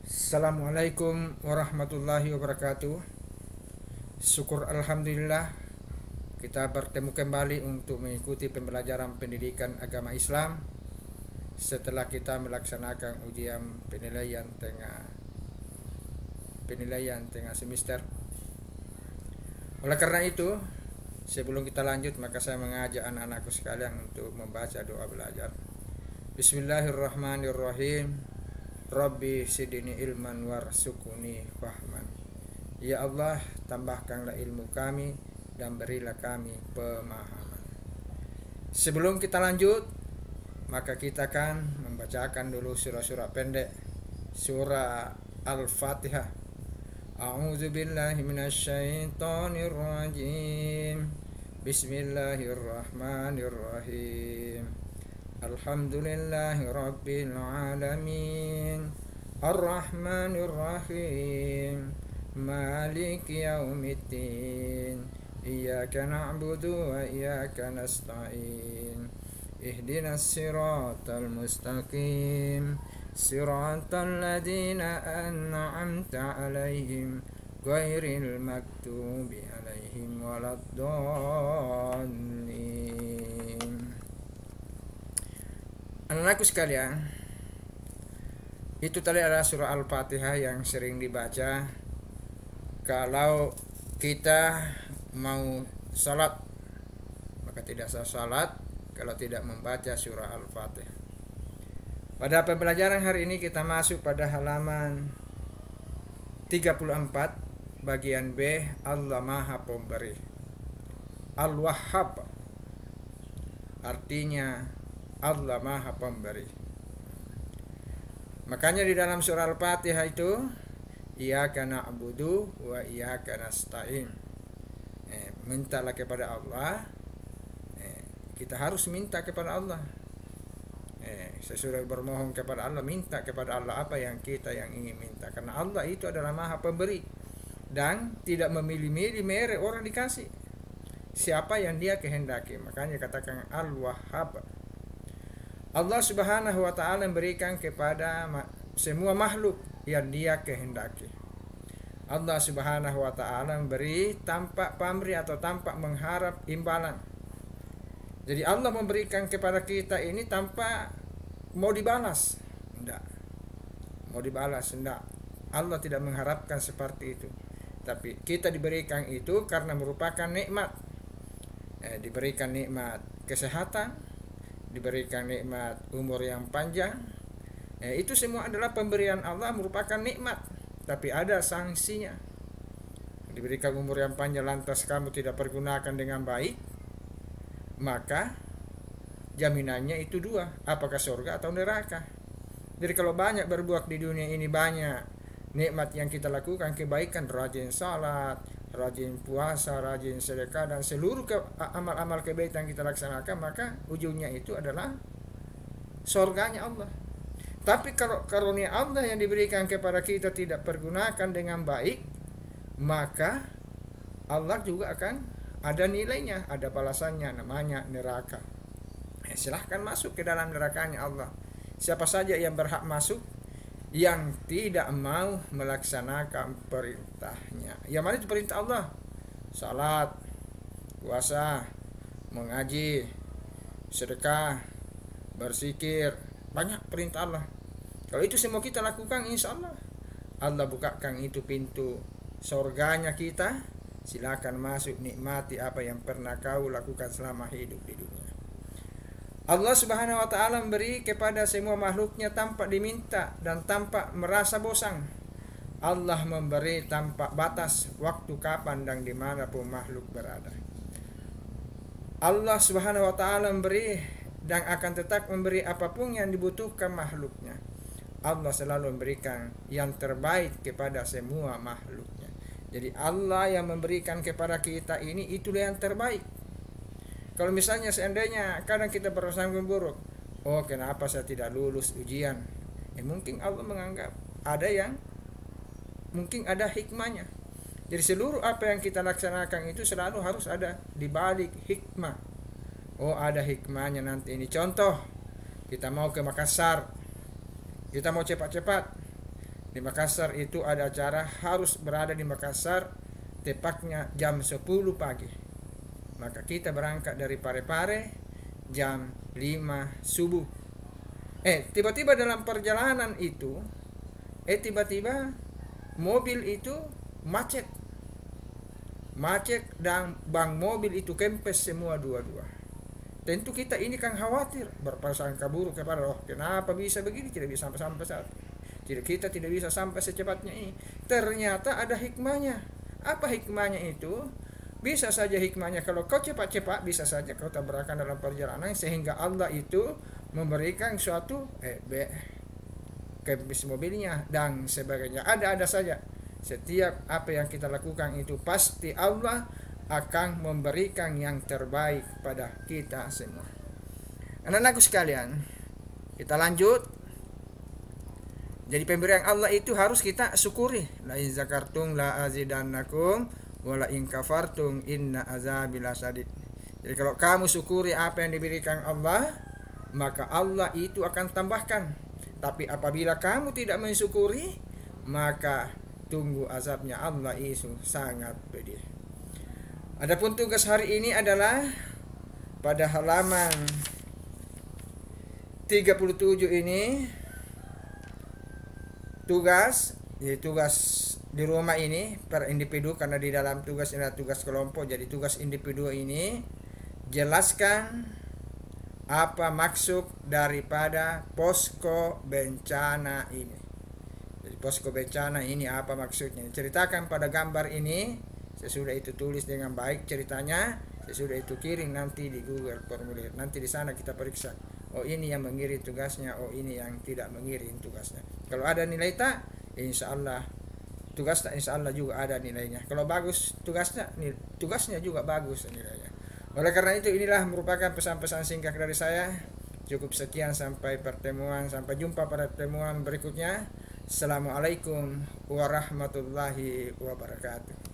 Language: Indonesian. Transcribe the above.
Assalamualaikum warahmatullahi wabarakatuh. Syukur alhamdulillah kita bertemu kembali untuk mengikuti pembelajaran pendidikan agama Islam setelah kita melaksanakan ujian penilaian tengah semester. Oleh karena itu, sebelum kita lanjut, maka saya mengajak anak-anakku sekalian untuk membaca doa belajar. Bismillahirrahmanirrahim. Rabbi sidini ilman warsukuni fahman. Ya Allah, tambahkanlah ilmu kami dan berilah kami pemahaman. Sebelum kita lanjut, maka kita akan membacakan dulu surah-surah pendek. Surah Al-Fatihah. A'udzu billahi minasyaitonir rajim. Bismillahirrahmanirrahim. Alhamdulillahi rabbil alamin. Ar-Rahmanir Rahim. Maliki yaumiddin. Iyyaka na'budu wa iyyaka nasta'in. Ihdinas siratal mustaqim. Siratal ladzina an'amta 'alaihim ghairil maghdubi 'alaihim waladdallin. Anak-anakku sekalian, itu tadi adalah surah Al-Fatihah yang sering dibaca kalau kita mau salat. Maka tidak sah salat kalau tidak membaca surah Al-Fatihah. Pada pembelajaran hari ini kita masuk pada halaman 34 bagian B. Allah Maha Pemberi. Al-Wahhab artinya Allah Maha Pemberi. Makanya di dalam surah Al-Fatihah itu Iyyaka na'budu wa iyyaka nasta'in. Mintalah kepada Allah. Kita harus minta kepada Allah. Sesudah bermohon kepada Allah, minta kepada Allah apa yang kita yang ingin minta. Karena Allah itu adalah Maha Pemberi dan tidak memilih-milih mere orang dikasih siapa yang Dia kehendaki. Makanya katakan Al-Wahhab. Allah Subhanahu wa ta'ala memberikan kepada semua makhluk yang Dia kehendaki. Allah Subhanahu wa ta'ala memberi tanpa pamrih atau tanpa mengharap imbalan. Jadi Allah memberikan kepada kita ini tanpa mau dibalas. Tidak. Mau dibalas, tidak. Allah tidak mengharapkan seperti itu. Tapi kita diberikan itu karena merupakan nikmat. Diberikan nikmat kesehatan, diberikan nikmat umur yang panjang. Itu semua adalah pemberian Allah, merupakan nikmat, tapi ada sanksinya. Diberikan umur yang panjang lantas kamu tidak pergunakan dengan baik, maka jaminannya itu dua, apakah surga atau neraka. Jadi kalau banyak berbuat di dunia ini, banyak nikmat yang kita lakukan, kebaikan, rajin salat, rajin puasa, rajin sedekah, dan seluruh amal-amal kebaikan yang kita laksanakan, maka ujungnya itu adalah surganya Allah. Tapi kalau karunia Allah yang diberikan kepada kita tidak pergunakan dengan baik, maka Allah juga akan ada nilainya, ada balasannya, namanya neraka. Silahkan masuk ke dalam nerakanya Allah. Siapa saja yang berhak masuk, yang tidak mau melaksanakan perintahnya. Yang mana itu perintah Allah? Salat, puasa, mengaji, sedekah, berzikir, banyak perintah Allah. Kalau itu semua kita lakukan, insya Allah Allah bukakan itu pintu surganya kita. Silakan masuk, nikmati apa yang pernah kau lakukan selama hidup di dunia. Allah Subhanahu wa ta'ala memberi kepada semua makhluknya tanpa diminta dan tanpa merasa bosan. Allah memberi tanpa batas waktu kapan dan dimanapun makhluk berada. Allah Subhanahu wa ta'ala memberi dan akan tetap memberi apapun yang dibutuhkan makhluknya. Allah selalu memberikan yang terbaik kepada semua makhluknya. Jadi Allah yang memberikan kepada kita ini, itulah yang terbaik. Kalau misalnya seandainya kadang kita berprasangka buruk, oh kenapa saya tidak lulus ujian? Mungkin Allah menganggap ada yang mungkin ada hikmahnya. Jadi seluruh apa yang kita laksanakan itu selalu harus ada di balik hikmah. Oh ada hikmahnya nanti ini. Contoh, kita mau ke Makassar, kita mau cepat-cepat, Di Makassar itu ada acara, harus berada di Makassar tepatnya jam 10 pagi. Maka kita berangkat dari Parepare jam 5 subuh. Tiba-tiba dalam perjalanan itu, tiba-tiba mobil itu macet. Dan ban mobil itu kempes semua dua-dua. Tentu kita ini kan khawatir, berprasangka buruk kepada Allah. Kenapa bisa begini? Tidak bisa sampai saat kita tidak bisa sampai secepatnya ini. Ternyata ada hikmahnya. Apa hikmahnya itu? Bisa saja hikmahnya kalau kau cepat-cepat, bisa saja kau tabrakan dalam perjalanan sehingga Allah itu memberikan suatu kempes mobilnya dan sebagainya. Ada saja. Setiap apa yang kita lakukan itu pasti Allah akan memberikan yang terbaik pada kita semua. Anak-anakku sekalian, kita lanjut. Jadi pemberian Allah itu harus kita syukuri. La in zakartum la azidannakum wa la in kafartum inna azabi lasadid. Jadi kalau kamu syukuri apa yang diberikan Allah, maka Allah itu akan tambahkan. Tapi apabila kamu tidak mensyukuri, maka tunggu azabnya Allah itu sangat pedih. Adapun tugas hari ini adalah pada halaman 37 ini, tugas di rumah ini per individu, karena di dalam tugas ini ada tugas kelompok. Jadi tugas individu ini jelaskan apa maksud daripada posko bencana ini. Jadi posko bencana ini apa maksudnya? Ceritakan pada gambar ini. Sesudah itu tulis dengan baik ceritanya. Sesudah itu kirim nanti di Google formulir. Nanti di sana kita periksa. Oh ini yang mengirim tugasnya. Oh ini yang tidak mengirim tugasnya. Kalau ada nilai tak, insya Allah tugas tak, insya Allah juga ada nilainya. Kalau bagus tugasnya juga bagus nilainya. Oleh karena itu inilah merupakan pesan-pesan singkat dari saya. Cukup sekian, sampai jumpa pada pertemuan berikutnya. Assalamualaikum warahmatullahi wabarakatuh.